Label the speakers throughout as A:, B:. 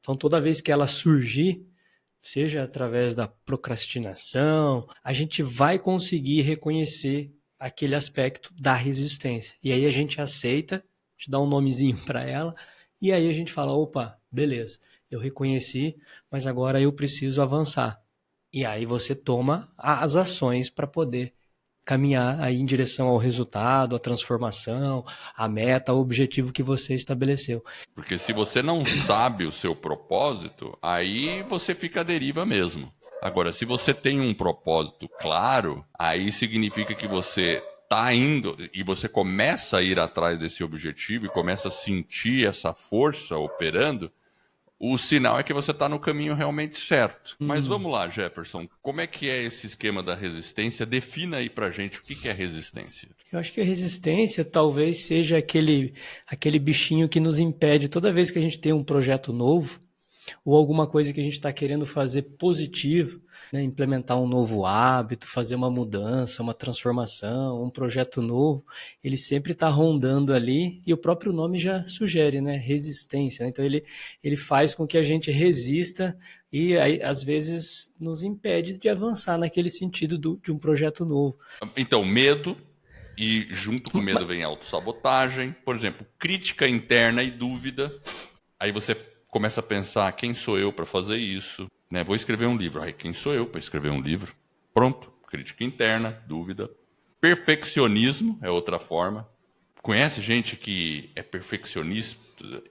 A: Então, toda vez que ela surgir, seja através da procrastinação, a gente vai conseguir reconhecer aquele aspecto da resistência. E aí a gente aceita, a gente dá um nomezinho para ela, e aí a gente fala, opa, beleza, eu reconheci, mas agora eu preciso avançar. E aí você toma as ações para poder caminhar aí em direção ao resultado, à transformação, à meta, ao objetivo que você estabeleceu.
B: Porque se você não sabe o seu propósito, aí você fica à deriva mesmo. Agora, se você tem um propósito claro, aí significa que você está indo e você começa a ir atrás desse objetivo e começa a sentir essa força operando, o sinal é que você está no caminho realmente certo. Mas vamos lá, Jefferson, como é que é esse esquema da resistência? Defina aí pra gente o que é resistência.
A: Eu acho que a resistência talvez seja aquele bichinho que nos impede toda vez que a gente tem um projeto novo ou alguma coisa que a gente está querendo fazer positivo, né? Implementar um novo hábito, fazer uma mudança, uma transformação, um projeto novo, ele sempre está rondando ali e o próprio nome já sugere, né? Resistência. Né? Então ele faz com que a gente resista e aí, às vezes nos impede de avançar naquele sentido de um projeto novo.
B: Então, medo, e junto com medo vem autossabotagem, por exemplo, crítica interna e dúvida. Aí você começa a pensar, quem sou eu para fazer isso? Né? Vou escrever um livro. Aí, quem sou eu para escrever um livro? Pronto, crítica interna, dúvida. Perfeccionismo é outra forma. Conhece gente que é perfeccionista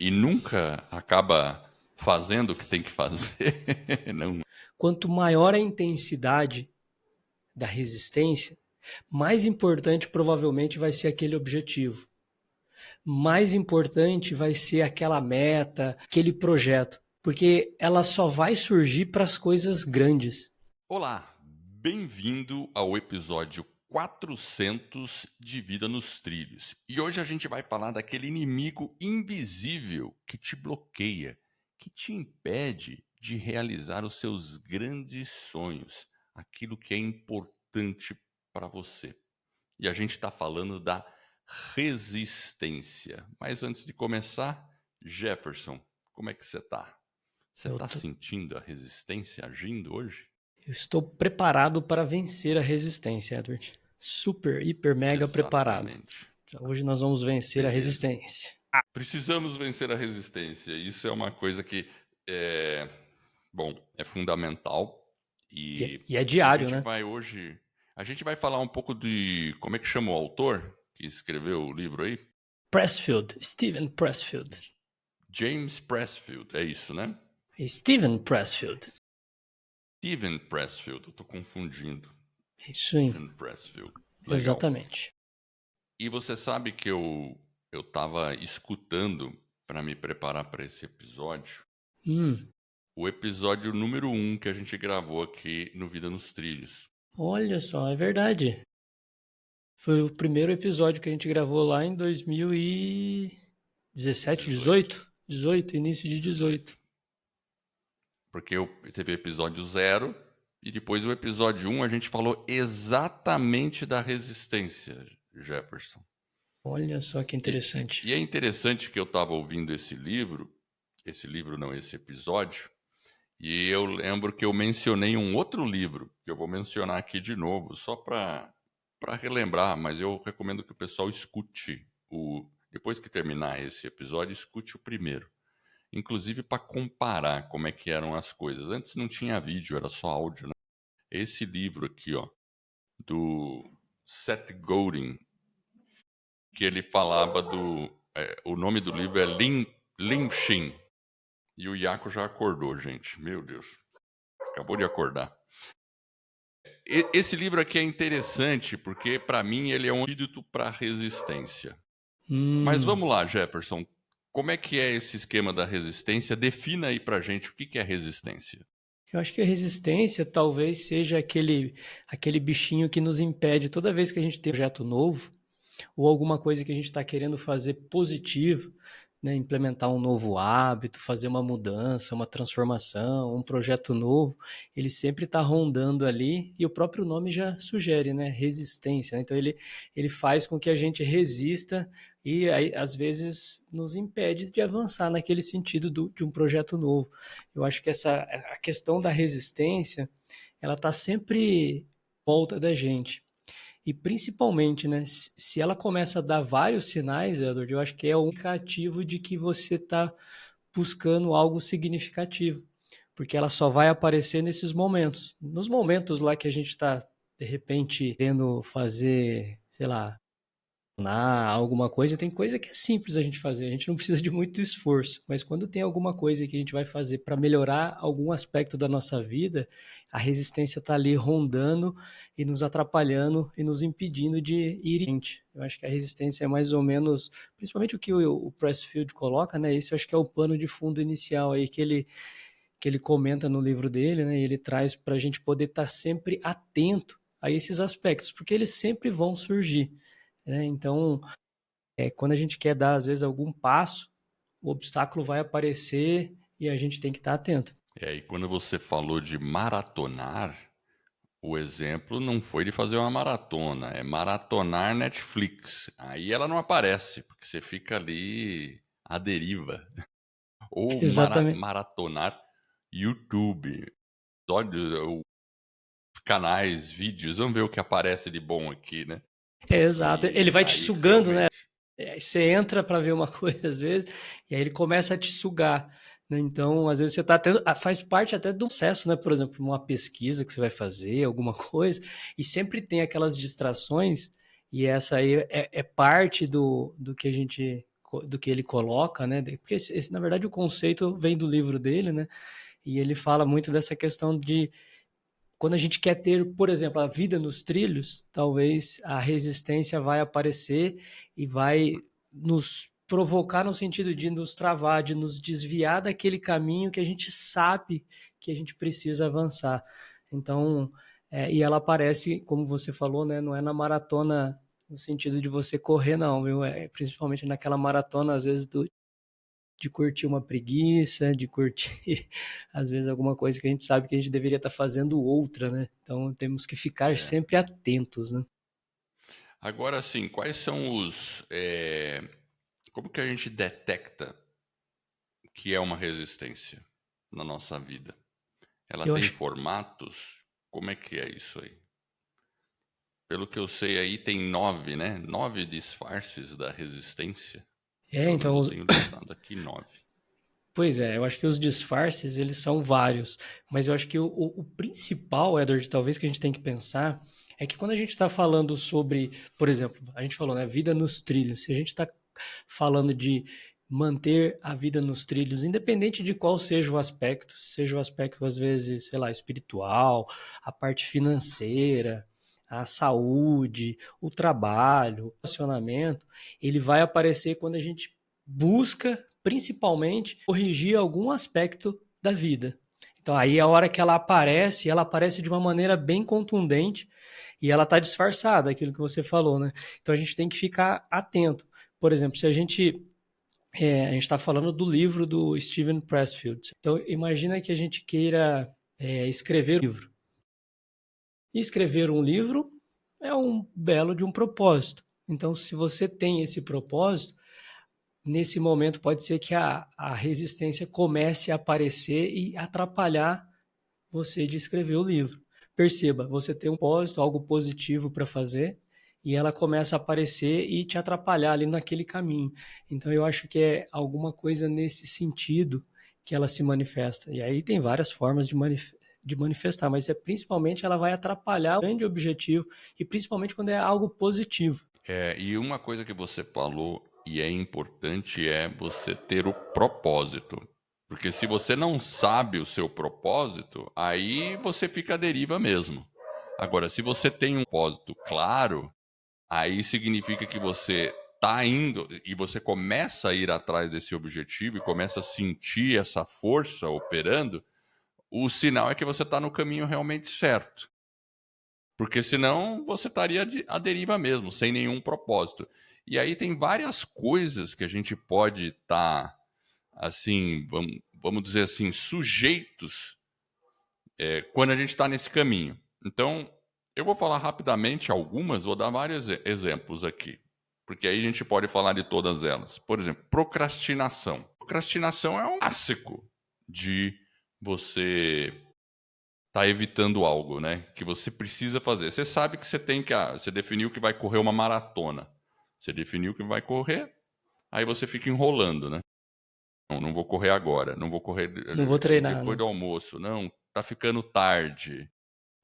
B: e nunca acaba fazendo o que tem que fazer? Não.
A: Quanto maior a intensidade da resistência, mais importante provavelmente vai ser aquele objetivo. Mais importante vai ser aquela meta, aquele projeto, porque ela só vai surgir para as coisas grandes.
B: Olá, bem-vindo ao episódio 400 de Vida nos Trilhos. E hoje a gente vai falar daquele inimigo invisível que te bloqueia, que te impede de realizar os seus grandes sonhos, aquilo que é importante para você. E a gente está falando da resistência. Mas antes de começar, Jefferson, como é que você está? Você
A: Eu,
B: está
A: tô,
B: sentindo a resistência agindo hoje?
A: eu estou preparado para vencer a resistência, Edward. Super, hiper, mega preparado.
B: Exatamente.
A: Hoje nós vamos vencer a
B: Beleza.
A: resistência.
B: Precisamos vencer a resistência. Isso é uma coisa que é, bom, é fundamental. E
A: E é
B: a
A: diário,
B: gente
A: né?
B: vai hoje, a gente vai falar um pouco de como é que chama o autor que escreveu o livro aí?
A: Pressfield, Steven Pressfield.
B: James Pressfield, é isso, né?
A: Steven Pressfield.
B: Steven Pressfield, eu tô confundindo.
A: Isso aí.
B: Steven Pressfield. Legal.
A: Exatamente.
B: E você sabe que eu tava escutando para me preparar para esse episódio,
A: Hum,
B: o episódio número 1 que a gente gravou aqui no Vida nos Trilhos.
A: olha só, é verdade. Foi o primeiro episódio que a gente gravou lá em 2017, 18? 18, início de 18.
B: Porque teve o episódio 0 e depois o episódio 1 a gente falou exatamente da resistência, Jefferson.
A: Olha só que interessante.
B: E é interessante que eu estava ouvindo esse episódio, e eu lembro que eu mencionei um outro livro, que eu vou mencionar aqui de novo, só para relembrar, mas eu recomendo que o pessoal escute depois que terminar esse episódio, escute o primeiro. Inclusive para comparar como é que eram as coisas. Antes não tinha vídeo, era só áudio, né? Esse livro aqui, ó, do Seth Godin, que ele falava o nome do livro é Lin Shin. E o Iaco já acordou, gente. Meu Deus. Acabou de acordar. Esse livro aqui é interessante porque, para mim, ele é um antídoto para a resistência. Mas
A: Hum,
B: vamos lá, Jefferson. Como é que é esse esquema da resistência? Defina aí pra gente o que é resistência.
A: eu acho que a resistência talvez seja aquele bichinho que nos impede toda vez que a gente tem um projeto novo ou alguma coisa que a gente está querendo fazer positivo, né, implementar um novo hábito, fazer uma mudança, uma transformação, um projeto novo, ele sempre está rondando ali, e o próprio nome já sugere, né, resistência, né? Então ele faz com que a gente resista e aí, às vezes nos impede de avançar naquele sentido de um projeto novo. Eu acho que a questão da resistência, ela está sempre em volta da gente. E principalmente, né, se ela começa a dar vários sinais, Edward, eu acho que é um indicativo de que você está buscando algo significativo, porque ela só vai aparecer nesses momentos. Nos momentos lá que a gente está, de repente, querendo fazer, sei lá, alguma coisa, tem coisa que é simples a gente fazer, a gente não precisa de muito esforço, mas quando tem alguma coisa que a gente vai fazer para melhorar algum aspecto da nossa vida, a resistência está ali rondando e nos atrapalhando e nos impedindo de ir em frente. Eu acho que a resistência é mais ou menos, principalmente o que o Pressfield coloca, né? Esse eu acho que é o pano de fundo inicial aí que ele comenta no livro dele, né? E ele traz para a gente poder estar sempre atento a esses aspectos, porque eles sempre vão surgir, né? Então, quando a gente quer dar, às vezes, algum passo, o obstáculo vai aparecer e a gente tem que estar atento.
B: E quando você falou de maratonar, o exemplo não foi de fazer uma maratona, é maratonar Netflix. Aí ela não aparece, porque você fica ali à deriva. Ou
A: Exatamente.
B: maratonar YouTube. Olha, canais, vídeos, vamos ver o que aparece de bom aqui, né?
A: Exato. Ele
B: E
A: vai te
B: aí
A: sugando, né?
B: realmente
A: Você entra para ver uma coisa às vezes, e aí ele começa a te sugar, né? Então, às vezes você tá tendo, faz parte até do processo, né? Por exemplo, uma pesquisa que você vai fazer, alguma coisa, e sempre tem aquelas distrações, e essa aí é parte do que a gente, do que ele coloca, né? Porque na verdade o conceito vem do livro dele, né? E ele fala muito dessa questão de quando a gente quer ter, por exemplo, a vida nos trilhos, talvez a resistência vai aparecer e vai nos provocar no sentido de nos travar, de nos desviar daquele caminho que a gente sabe que a gente precisa avançar. Então, e ela aparece, como você falou, né, não é na maratona no sentido de você correr, não, viu? É principalmente naquela maratona, às vezes, de curtir uma preguiça, de curtir, às vezes, alguma coisa que a gente sabe que a gente deveria estar fazendo outra, né? Então temos que ficar
B: é.
A: sempre atentos, né?
B: Agora sim, quais são como que a gente detecta que é uma resistência na nossa vida? Ela
A: Eu
B: tem
A: acho.
B: formatos? Como é que é isso aí? Pelo que eu sei aí tem 9, né? 9 disfarces da resistência. Pelo menos
A: Então,
B: eu tenho listado aqui 9.
A: pois é, eu acho que os disfarces, eles são vários, mas eu acho que o principal, Edward, talvez que a gente tem que pensar, é que quando a gente está falando sobre, por exemplo, a gente falou, né, vida nos trilhos, se a gente está falando de manter a vida nos trilhos, independente de qual seja o aspecto, às vezes, sei lá, espiritual, a parte financeira, a saúde, o trabalho, o relacionamento, ele vai aparecer quando a gente busca principalmente corrigir algum aspecto da vida. Então aí a hora que ela aparece de uma maneira bem contundente e ela está disfarçada, aquilo que você falou, né? Então a gente tem que ficar atento. Por exemplo, se a gente está falando do livro do Steven Pressfield. Então imagina que a gente queira escrever um livro. E escrever um livro é um belo de um propósito. Então, se você tem esse propósito, nesse momento pode ser que a resistência comece a aparecer e atrapalhar você de escrever o livro. Perceba, você tem um propósito, algo positivo para fazer, e ela começa a aparecer e te atrapalhar ali naquele caminho. Então eu acho que é alguma coisa nesse sentido que ela se manifesta. E aí tem várias formas de manifestar, mas principalmente ela vai atrapalhar o grande objetivo, e principalmente quando é algo positivo.
B: E uma coisa que você falou e é importante é você ter o propósito. Porque se você não sabe o seu propósito, aí você fica à deriva mesmo. Agora, se você tem um propósito claro, aí significa que você está indo e você começa a ir atrás desse objetivo e começa a sentir essa força operando, o sinal é que você está no caminho realmente certo. Porque senão você estaria à deriva mesmo, sem nenhum propósito. E aí tem várias coisas que a gente pode estar, assim, vamos dizer assim, sujeitos quando a gente está nesse caminho. Então, eu vou falar rapidamente algumas, vou dar vários exemplos aqui, porque aí a gente pode falar de todas elas. Por exemplo, procrastinação. Procrastinação é um clássico de você estar evitando algo, né? Que você precisa fazer. Você sabe que você tem que. Você definiu que vai correr uma maratona. Você definiu que vai correr, aí você fica enrolando, né? Não, não vou correr agora, não vou correr
A: Não vou treinar,
B: depois
A: né?
B: do almoço. Não, tá ficando tarde.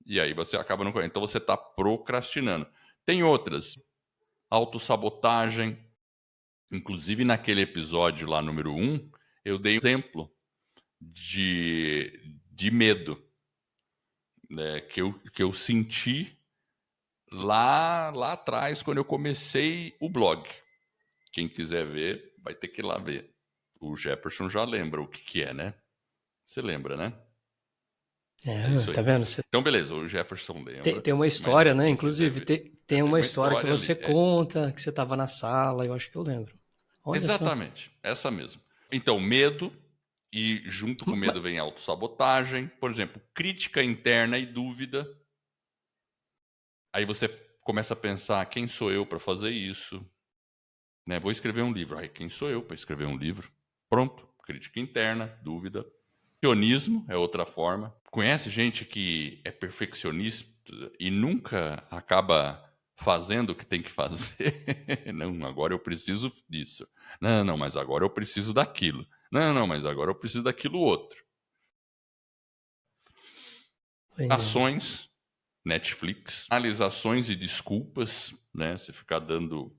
B: E aí você acaba não correndo. Então você está procrastinando. Tem outras. Autossabotagem. Inclusive naquele episódio lá, número 1, eu dei um exemplo de medo, né, que eu senti lá atrás, quando eu comecei o blog. Quem quiser ver, vai ter que ir lá ver. O Jefferson já lembra o que é, né? Você lembra, né? É isso
A: Tá
B: aí.
A: vendo?
B: Então, beleza, o Jefferson
A: Tem,
B: lembra,
A: tem uma história,
B: mas
A: né?
B: quem quiser
A: Inclusive,
B: ver.
A: tem
B: Tem
A: uma
B: uma
A: história que
B: história
A: você
B: ali.
A: conta, que você estava na sala, eu acho que eu lembro. Olha só.
B: Exatamente, essa mesmo. Então, medo, e junto com
A: Ma-
B: medo vem autossabotagem, por exemplo, crítica interna e dúvida. Aí você começa a pensar, quem sou eu para fazer isso? Né? Vou escrever um livro. Aí, quem sou eu para escrever um livro? Pronto, crítica interna, dúvida. Perfeccionismo é outra forma. Conhece gente que é perfeccionista e nunca acaba fazendo o que tem que fazer? Não, agora eu preciso disso. Não, não, mas agora eu preciso daquilo. Não, não, mas agora eu preciso daquilo outro.
A: Pois é.
B: Ações, Netflix, analisações e desculpas, né? Você ficar dando.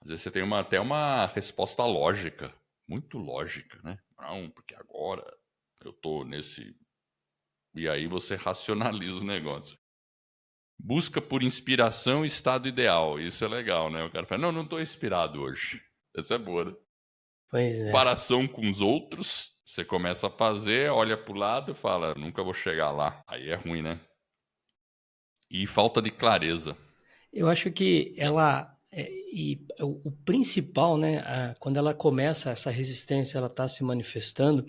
B: Às vezes você tem até uma resposta lógica, muito lógica, né? Não, porque agora eu tô nesse. E aí você racionaliza o negócio. Busca por inspiração e estado ideal. Isso é legal, né? O cara fala, não, não estou inspirado hoje. Essa é boa, né?
A: Pois é.
B: Comparação com os outros. Você começa a fazer, olha para o lado e fala, nunca vou chegar lá. Aí é ruim, né? E falta de clareza.
A: Eu acho que
B: Já-
A: ela e o principal, né, quando ela começa essa resistência, ela está se manifestando,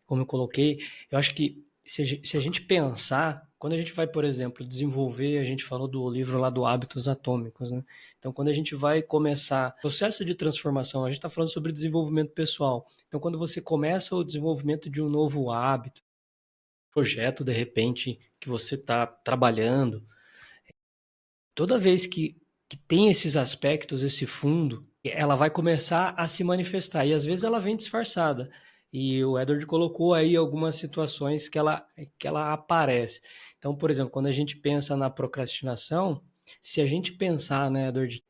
A: como eu coloquei, eu acho que se a gente pensar, quando a gente vai, por exemplo, desenvolver, a gente falou do livro lá do Hábitos Atômicos, né? Então, quando a gente vai começar o processo de transformação, a gente está falando sobre desenvolvimento pessoal. Então, quando você começa o desenvolvimento de um novo hábito, projeto, de repente, que você está trabalhando, toda vez que tem esses aspectos, esse fundo, ela vai começar a se manifestar. E às vezes ela vem disfarçada. E o Edward colocou aí algumas situações que ela aparece. Então, por exemplo, quando a gente pensa na procrastinação, se a gente pensar, né, Edward,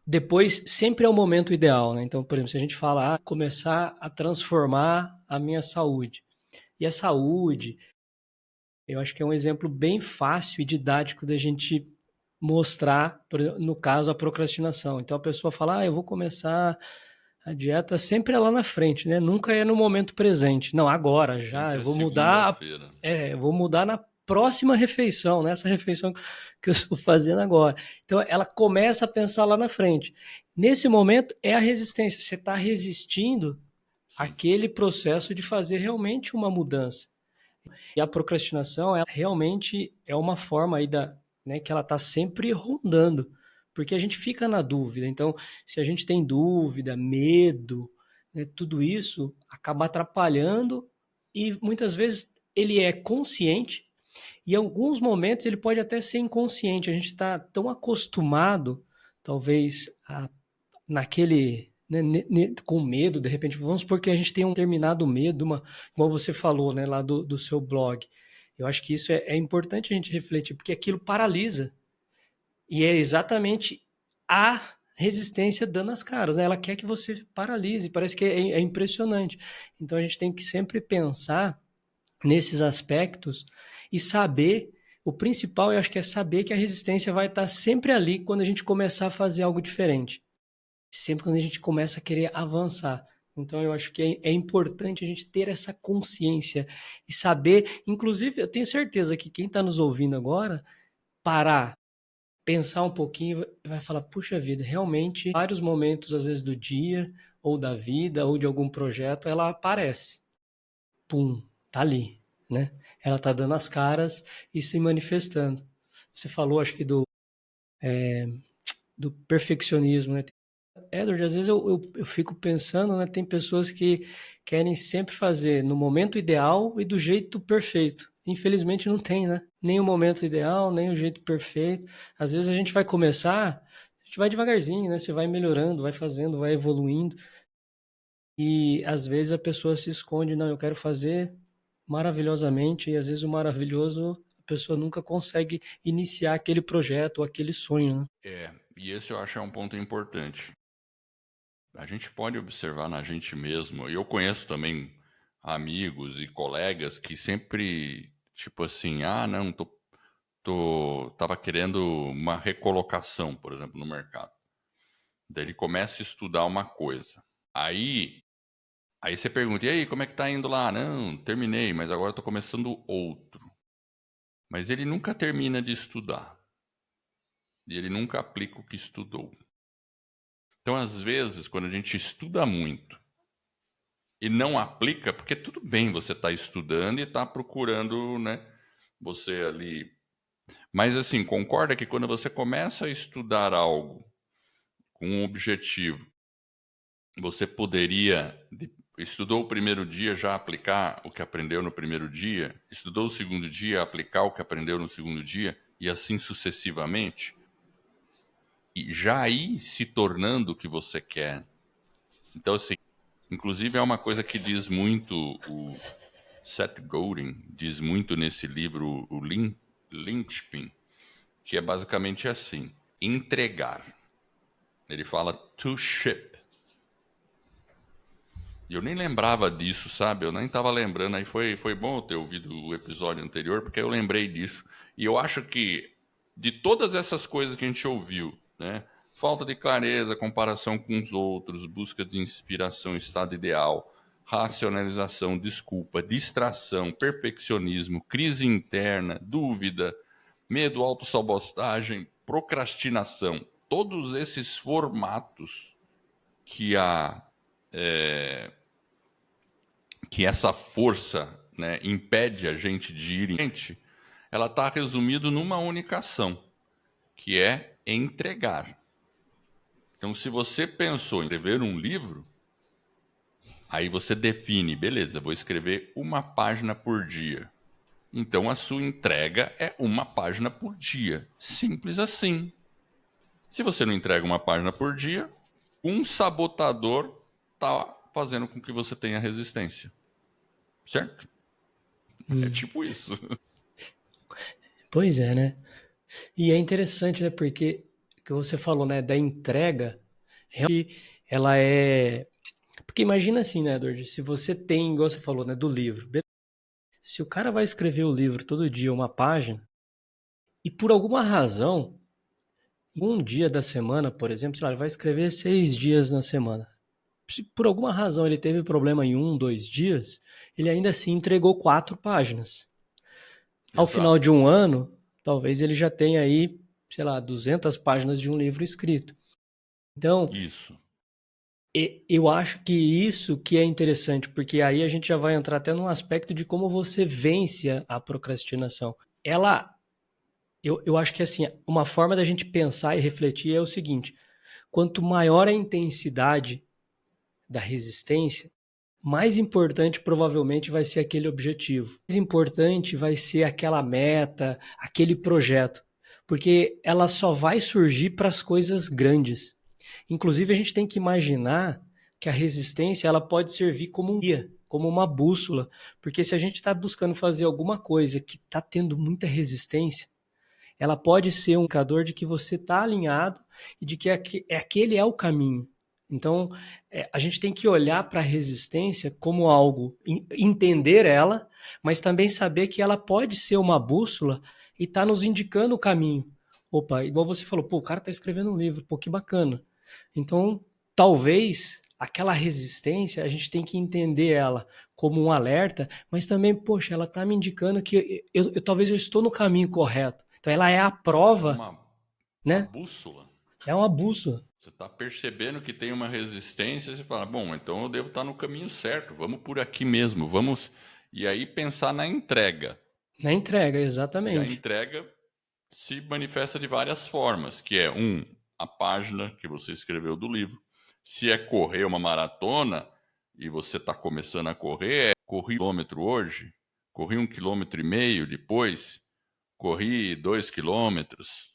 A: depois sempre é o momento ideal, né? Então, por exemplo, se a gente fala, começar a transformar a minha saúde. E a saúde, eu acho que é um exemplo bem fácil e didático da gente mostrar, no caso, a procrastinação. Então a pessoa fala, eu vou começar a dieta sempre é lá na frente, né? Nunca é no momento presente. Não, agora já,
B: Sempre é segunda-feira.
A: eu vou mudar na próxima refeição, nessa refeição que eu estou fazendo agora. Então ela começa a pensar lá na frente. Nesse momento é a resistência, você está resistindo
B: Sim,
A: àquele processo de fazer realmente uma mudança. E a procrastinação, ela realmente é uma forma aí né, que ela está sempre rondando, porque a gente fica na dúvida. Então, se a gente tem dúvida, medo, né, tudo isso acaba atrapalhando e muitas vezes ele é consciente e em alguns momentos ele pode até ser inconsciente. A gente está tão acostumado, talvez, naquele, né, com medo, de repente, vamos supor que a gente tem um determinado medo, como você falou, né, lá do seu blog. Eu acho que isso é importante a gente refletir, porque aquilo paralisa. E é exatamente a resistência dando as caras, né? Ela quer que você paralise, parece que é impressionante. Então a gente tem que sempre pensar nesses aspectos e saber, o principal eu acho que é saber que a resistência vai estar sempre ali quando a gente começar a fazer algo diferente, sempre quando a gente começa a querer avançar. Então, eu acho que é importante a gente ter essa consciência e saber, inclusive, eu tenho certeza que quem está nos ouvindo agora, parar, pensar um pouquinho e vai falar, puxa vida, realmente, vários momentos, às vezes, do dia, ou da vida, ou de algum projeto, ela aparece. Pum, tá ali, né? Ela tá dando as caras e se manifestando. Você falou, acho que do perfeccionismo, né? Edward, às vezes eu fico pensando, né? Tem pessoas que querem sempre fazer no momento ideal e do jeito perfeito. Infelizmente não tem, né? Nem o momento ideal, nem o jeito perfeito. Às vezes a gente vai começar, a gente vai devagarzinho, né? Você vai melhorando, vai fazendo, vai evoluindo. E às vezes a pessoa se esconde, não, eu quero fazer maravilhosamente, e às vezes o maravilhoso, a pessoa nunca consegue iniciar aquele projeto ou aquele sonho, né?
B: E esse eu acho é um ponto importante. A gente pode observar na gente mesmo. Eu conheço também amigos e colegas que sempre, tipo assim, não, tava querendo uma recolocação, por exemplo, no mercado. Daí ele começa a estudar uma coisa. Aí você pergunta, e aí, como é que tá indo lá? Não, terminei, mas agora estou começando outro. Mas ele nunca termina de estudar. E ele nunca aplica o que estudou. Então, às vezes, quando a gente estuda muito e não aplica, porque tudo bem você estar estudando e estar procurando, né, você ali. Mas assim, concorda que quando você começa a estudar algo com um objetivo, você poderia, estudou o primeiro dia, já aplicar o que aprendeu no primeiro dia, estudou o segundo dia, aplicar o que aprendeu no segundo dia, e assim sucessivamente, e já ir se tornando o que você quer. Então, assim, inclusive é uma coisa que diz muito o Seth Godin, diz muito nesse livro, o Linchpin, que é basicamente assim, entregar. Ele fala to ship. E eu nem lembrava disso, sabe? Eu nem estava lembrando. Aí foi bom eu ter ouvido o episódio anterior, porque eu lembrei disso. E eu acho que de todas essas coisas que a gente ouviu, né? Falta de clareza, comparação com os outros, busca de inspiração, estado ideal, racionalização, desculpa, distração, perfeccionismo, crise interna, dúvida, medo, autossabotagem, procrastinação. Todos esses formatos que que essa força, né, impede a gente de ir em frente, ela está resumida numa única ação, que é entregar. Então, se você pensou em escrever um livro, aí você define, beleza, vou escrever uma página por dia. Então, a sua entrega é uma página por dia. Simples assim. Se você não entrega uma página por dia, um sabotador está fazendo com que você tenha resistência. Certo? É
A: Hum.
B: tipo isso.
A: Pois é, né? E é interessante, né? Porque o que você falou, né? Da entrega, realmente ela é. Porque imagina assim, né, Edward? Se você tem, igual você falou, né? Do livro. Se o cara vai escrever o livro todo dia, uma página, e por alguma razão, um dia da semana, por exemplo, sei lá, ele vai escrever 6 dias na semana. Se por alguma razão ele teve problema em 1, 2 dias, ele ainda assim entregou 4 páginas. Ao final
B: Exato.
A: de um ano, talvez ele já tenha aí, sei lá, 200 páginas de um livro escrito. Então,
B: Isso.
A: eu acho que isso que é interessante, porque aí a gente já vai entrar até num aspecto de como você vence a procrastinação. Eu acho que assim, uma forma da gente pensar e refletir é o seguinte: quanto maior a intensidade da resistência, mais importante provavelmente vai ser aquele objetivo. Mais importante vai ser aquela meta, aquele projeto, porque ela só vai surgir para as coisas grandes. Inclusive a gente tem que imaginar que a resistência ela pode servir como um guia, como uma bússola, porque se a gente está buscando fazer alguma coisa que está tendo muita resistência, ela pode ser um indicador de que você está alinhado e de que aquele é o caminho. Então, a gente tem que olhar para a resistência como algo, entender ela, mas também saber que ela pode ser uma bússola e está nos indicando o caminho. Opa, igual você falou, pô, o cara está escrevendo um livro, pô, que bacana. Então, talvez aquela resistência, a gente tem que entender ela como um alerta, mas também, poxa, ela está me indicando que talvez eu estou no caminho correto. Então ela é a prova,
B: Uma, A
A: né?
B: bússola.
A: É uma bússola.
B: Você está percebendo que tem uma resistência, você fala, bom, então eu devo estar no caminho certo, vamos por aqui mesmo, vamos. E aí pensar na entrega.
A: Na entrega,
B: E a
A: exatamente.
B: entrega se manifesta de várias formas, que é a página que você escreveu do livro. Se é correr uma maratona e você está começando a correr, corri 1 quilômetro hoje, corri 1,5 quilômetros depois, corri 2 quilômetros.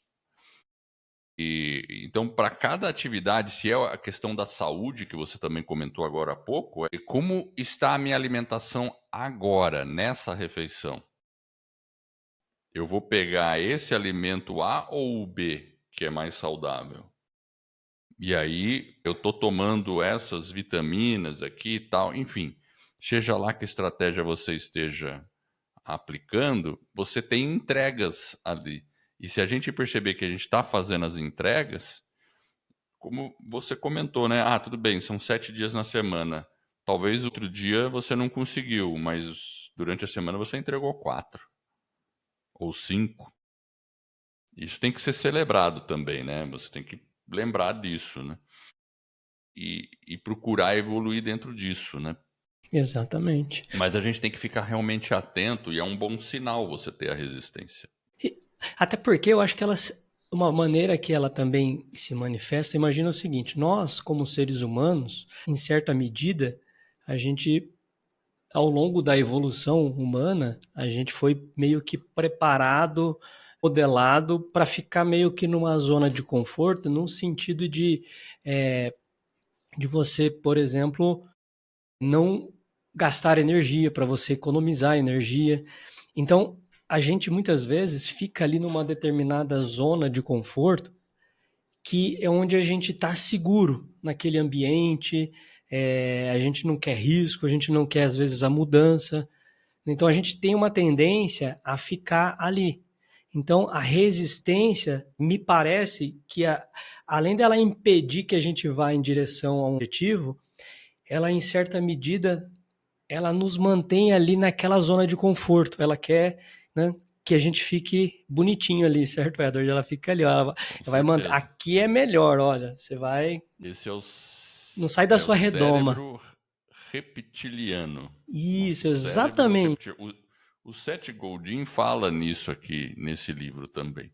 B: E então, para cada atividade, se é a questão da saúde que você também comentou agora há pouco, é como está a minha alimentação agora, nessa refeição. Eu vou pegar esse alimento A ou o B, que é mais saudável. E aí eu tô tomando essas vitaminas aqui e tal, enfim, seja lá que estratégia você esteja aplicando, você tem entregas ali. E se a gente perceber que a gente está fazendo as entregas, como você comentou, né? Ah, tudo bem, são 7 dias na semana. Talvez outro dia você não conseguiu, mas durante a semana você entregou 4 ou 5. Isso tem que ser celebrado também, né? Você tem que lembrar disso, né? E procurar evoluir dentro disso, né?
A: Exatamente.
B: Mas a gente tem que ficar realmente atento e é um bom sinal você ter a resistência.
A: E, até porque eu acho que uma maneira que ela também se manifesta, imagina o seguinte: nós, como seres humanos, em certa medida, a gente, ao longo da evolução humana, a gente foi meio que preparado, modelado para ficar meio que numa zona de conforto, num sentido de você, por exemplo, não gastar energia, para você economizar energia. Então, a gente muitas vezes fica ali numa determinada zona de conforto, que é onde a gente está seguro naquele ambiente, a gente não quer risco, a gente não quer às vezes a mudança. Então a gente tem uma tendência a ficar ali. Então a resistência me parece que além dela impedir que a gente vá em direção a um objetivo, ela em certa medida ela nos mantém ali naquela zona de conforto. Ela quer, né, que a gente fique bonitinho ali, certo, Edward? Ela fica ali, ó, ela
B: Com
A: vai manter.
B: certeza.
A: Aqui é melhor, olha. Você vai.
B: Esse é o,
A: Não sai da
B: é o
A: sua redoma.
B: cérebro reptiliano. Nosso
A: Isso,
B: cérebro
A: exatamente.
B: reptiliano. O Seth Godin fala nisso aqui, nesse livro também.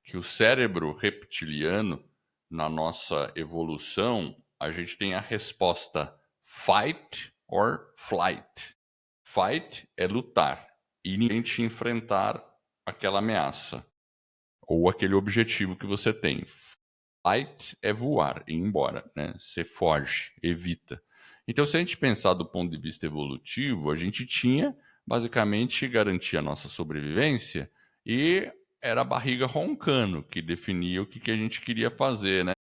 B: Que o cérebro reptiliano, na nossa evolução, a gente tem a resposta fight or flight. Fight é lutar e ninguém te enfrentar aquela ameaça ou aquele objetivo que você tem. Flight é voar, ir embora, né? Você foge, evita. Então, se a gente pensar do ponto de vista evolutivo, a gente tinha basicamente garantir a nossa sobrevivência e era a barriga roncando que definia o que a gente queria fazer, né?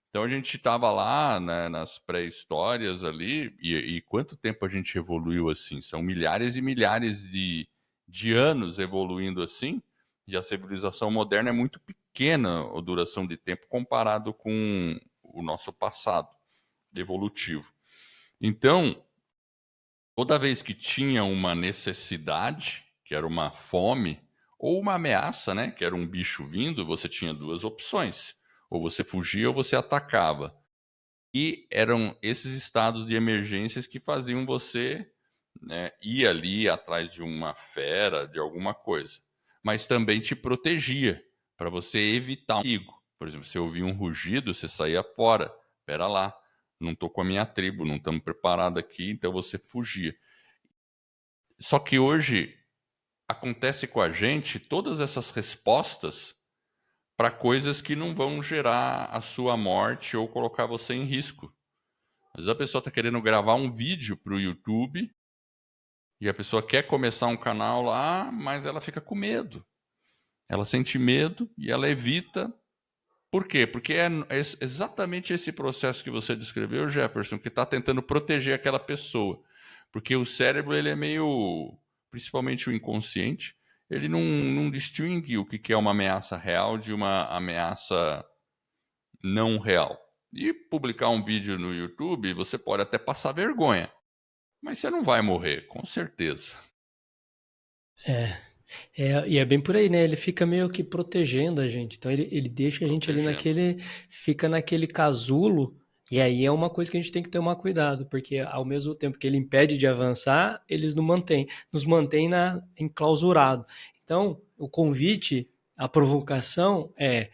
B: Então a gente estava lá, né, nas pré-histórias ali, e quanto tempo a gente evoluiu assim? São milhares e milhares de anos evoluindo assim, e a civilização moderna é muito pequena a duração de tempo comparado com o nosso passado evolutivo. Então, toda vez que tinha uma necessidade, que era uma fome, ou uma ameaça, né, que era um bicho vindo, você tinha duas opções. Ou você fugia ou você atacava. E eram esses estados de emergências que faziam você, né, ir ali atrás de uma fera, de alguma coisa. Mas também te protegia, para você evitar um perigo. Por exemplo, se ouvia um rugido, você saía fora. Espera lá, não estou com a minha tribo, não estamos preparados aqui, então você fugia. Só que hoje acontece com a gente todas essas respostas para coisas que não vão gerar a sua morte ou colocar você em risco. Às vezes a pessoa está querendo gravar um vídeo para o YouTube e a pessoa quer começar um canal lá, mas ela fica com medo. Ela sente medo e ela evita. Por quê? Porque é exatamente esse processo que você descreveu, Jefferson, que está tentando proteger aquela pessoa. Porque o cérebro, ele é meio, principalmente o inconsciente, ele não distingue o que é uma ameaça real de uma ameaça não real. E publicar um vídeo no YouTube, você pode até passar vergonha, mas você não vai morrer, com certeza.
A: É. E é bem por aí, né? Ele fica meio que protegendo a gente. Então ele deixa a gente ali
B: protegendo.
A: fica naquele casulo. E aí é uma coisa que a gente tem que tomar cuidado, porque ao mesmo tempo que ele impede de avançar, eles nos mantém enclausurado. Então, o convite, a provocação é: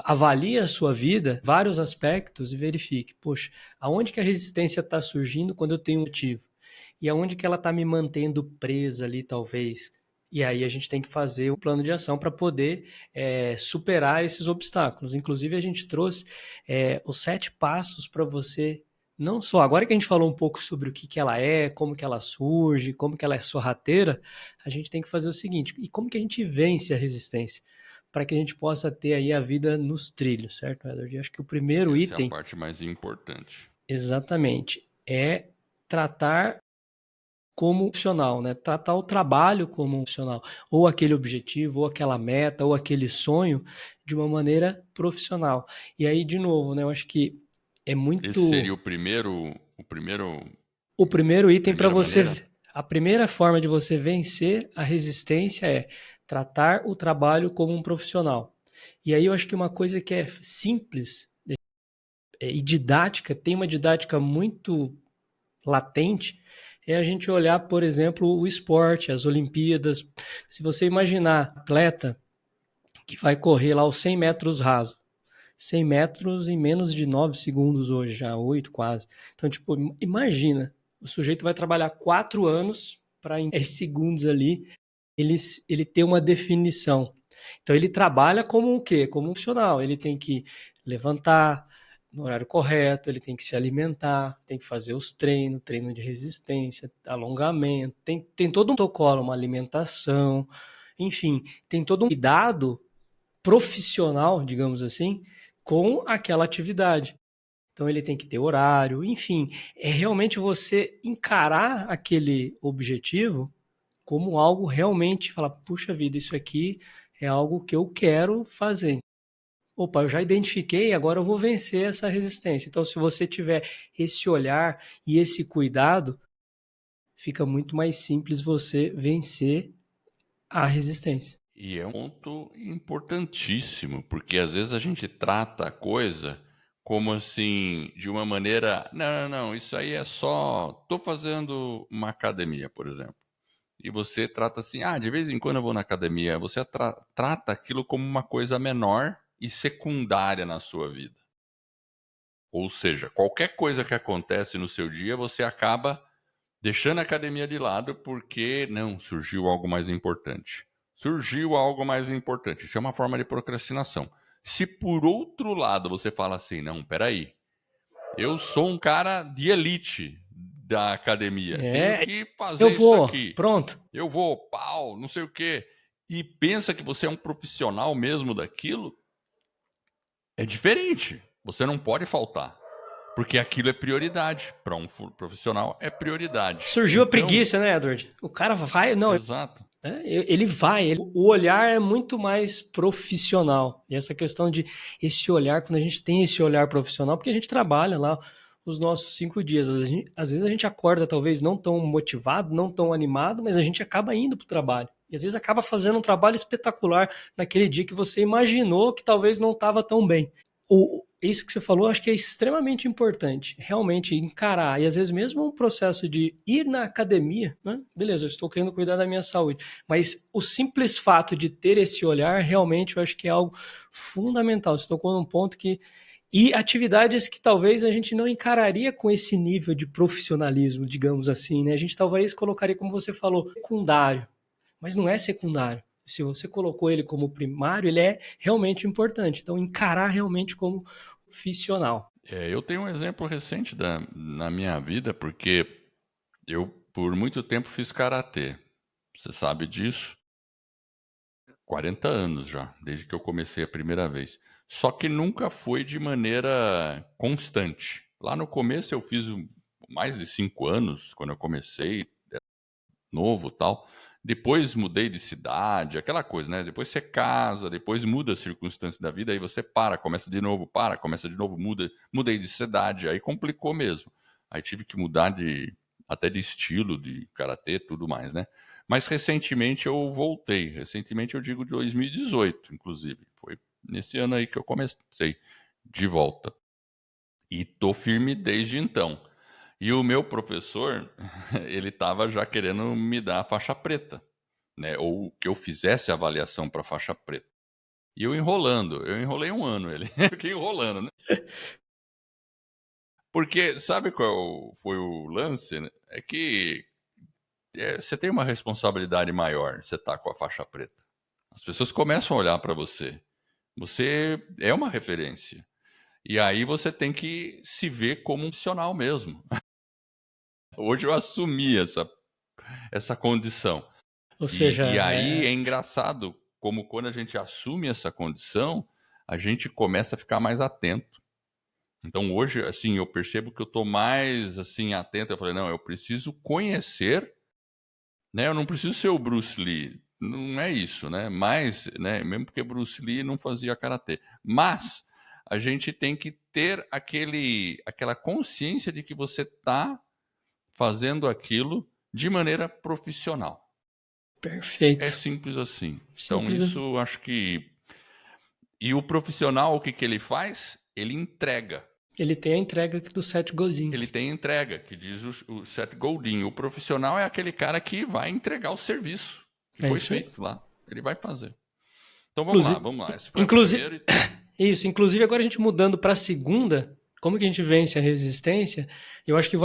A: avalie a sua vida, vários aspectos e verifique, poxa, aonde que a resistência está surgindo quando eu tenho um motivo? E aonde que ela está me mantendo presa ali, talvez? E aí a gente tem que fazer um plano de ação para poder superar esses obstáculos. Inclusive, a gente trouxe os 7 passos para você, não só, agora que a gente falou um pouco sobre o que, que ela é, como que ela surge, como que ela é sorrateira, a gente tem que fazer o seguinte, e como que a gente vence a resistência? Para que a gente possa ter aí a vida nos trilhos, certo, Edward? Eu acho que o primeiro
B: Essa é a
A: item,
B: parte mais importante.
A: exatamente, é tratar como opcional, né? Tratar o trabalho como opcional, ou aquele objetivo, ou aquela meta, ou aquele sonho de uma maneira profissional. E aí, de novo, né? Eu acho que é
B: Esse seria
A: muito o primeiro item para
B: primeira maneira?
A: você. A primeira forma de você vencer a resistência é tratar o trabalho como um profissional. E aí eu acho que uma coisa que é simples e didática, tem uma didática muito latente, é a gente olhar, por exemplo, o esporte, as Olimpíadas. Se você imaginar um atleta que vai correr lá os 100 metros raso, 100 metros em menos de 9 segundos hoje, já 8 quase. Então, tipo, imagina, o sujeito vai trabalhar 4 anos para em 10 segundos ali ele ter uma definição. Então ele trabalha como o quê? Como um funcional. Ele tem que levantar no horário correto, ele tem que se alimentar, tem que fazer os treinos, treino de resistência, alongamento, tem todo um protocolo, uma alimentação, enfim, tem todo um cuidado profissional, digamos assim, com aquela atividade. Então ele tem que ter horário, enfim, é realmente você encarar aquele objetivo como algo realmente, falar, puxa vida, isso aqui é algo que eu quero fazer. Opa, eu já identifiquei, agora eu vou vencer essa resistência. Então, se você tiver esse olhar e esse cuidado, fica muito mais simples você vencer a resistência.
B: E é um ponto importantíssimo, porque às vezes a gente trata a coisa como assim, de uma maneira, não, não, não, isso aí é só, tô fazendo uma academia, por exemplo. E você trata assim, ah, de vez em quando eu vou na academia. Você trata aquilo como uma coisa menor e secundária na sua vida. Ou seja, qualquer coisa que acontece no seu dia, você acaba deixando a academia de lado porque não, surgiu algo mais importante. Surgiu algo mais importante. Isso é uma forma de procrastinação. Se por outro lado você fala assim, não, peraí, eu sou um cara de elite da academia, tenho
A: É,
B: que
A: eu
B: fazer isso
A: vou,
B: aqui.
A: pronto.
B: Eu vou, pau, não sei o quê. E pensa que você é um profissional mesmo daquilo, é diferente. Você não pode faltar. Porque aquilo é prioridade. Para um profissional, é prioridade.
A: Surgiu a
B: Então,
A: preguiça, né, Edward? O cara vai, não,
B: exato.
A: ele vai, o olhar é muito mais profissional. E essa questão de esse olhar, quando a gente tem esse olhar profissional, porque a gente trabalha lá os nossos 5 dias. Às vezes a gente acorda talvez não tão motivado, não tão animado, mas a gente acaba indo para o trabalho. E às vezes acaba fazendo um trabalho espetacular naquele dia que você imaginou que talvez não estava tão bem. Isso que você falou, acho que é extremamente importante, realmente encarar. E às vezes mesmo um processo de ir na academia, né? Beleza, eu estou querendo cuidar da minha saúde, mas o simples fato de ter esse olhar, realmente eu acho que é algo fundamental. Você tocou num ponto que... E atividades que talvez a gente não encararia com esse nível de profissionalismo, digamos assim, né? A gente talvez colocaria, como você falou, secundário, mas não é secundário. Se você colocou ele como primário, ele é realmente importante. Então, encarar realmente como profissional.
B: Eu tenho um exemplo recente na minha vida, porque eu, por muito tempo, fiz karatê. Você sabe disso? 40 anos já, desde que eu comecei a primeira vez. Só que nunca foi de maneira constante. Lá no começo eu fiz mais de 5 anos, quando eu comecei, novo tal. Depois mudei de cidade, aquela coisa, né? Depois você casa, depois muda as circunstâncias da vida, aí você para, começa de novo, começa de novo, muda. Mudei de cidade, aí complicou mesmo. Aí tive que mudar até de estilo de karatê, tudo mais, né? Mas recentemente eu voltei. Recentemente eu digo de 2018, inclusive. Foi nesse ano aí que eu comecei de volta. E tô firme desde então. E o meu professor, ele estava já querendo me dar a faixa preta, né? Ou que eu fizesse a avaliação para faixa preta. E eu enrolei um ano ele. Fiquei enrolando, né? Porque sabe qual foi o lance? Né? É que você tem uma responsabilidade maior, você tá com a faixa preta. As pessoas começam a olhar para você. Você é uma referência. E aí você tem que se ver como um profissional mesmo. Hoje eu assumi essa condição.
A: Ou
B: E
A: seja,
B: aí é engraçado como quando a gente assume essa condição, a gente começa a ficar mais atento. Então hoje, assim, eu percebo que eu tô mais, assim, atento. Eu falei, não, eu preciso conhecer, né? Eu não preciso ser o Bruce Lee. Não é isso, né? Mas, né, mesmo porque Bruce Lee não fazia karatê. Mas a gente tem que ter aquela consciência de que você tá fazendo aquilo de maneira profissional. É
A: perfeito.
B: simples assim. Então,
A: Simples.
B: isso acho que. E o profissional, o que, que ele faz? Ele entrega.
A: Ele tem a entrega do Seth Godin.
B: Ele tem entrega, que diz o Seth Godin. O profissional é aquele cara que vai entregar o serviço que
A: É
B: foi
A: isso aí.
B: feito lá. Ele vai fazer. Então vamos lá,
A: Inclusive,
B: vamos lá. Esse foi a
A: inclusive,
B: primeira.
A: isso. Inclusive, agora a gente mudando para a segunda, como que a gente vence a resistência? Eu acho que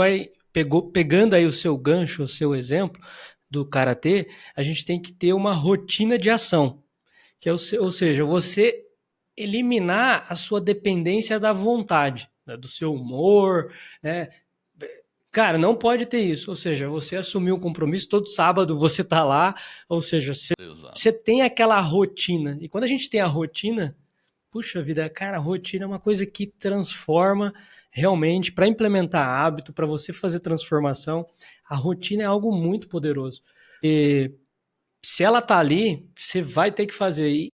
A: pegando aí o seu gancho, o seu exemplo do karatê, a gente tem que ter uma rotina de ação, que é ou seja, você eliminar a sua dependência da vontade, né, do seu humor, né? Cara, não pode ter isso. Ou seja, você assumiu um compromisso, todo sábado você tá lá, ou seja,
B: Exato.
A: você tem aquela rotina. E quando a gente tem a rotina, puxa vida, cara, a rotina é uma coisa que transforma realmente para implementar hábito, para você fazer transformação. A rotina é algo muito poderoso. E se ela tá ali, você vai ter que fazer. E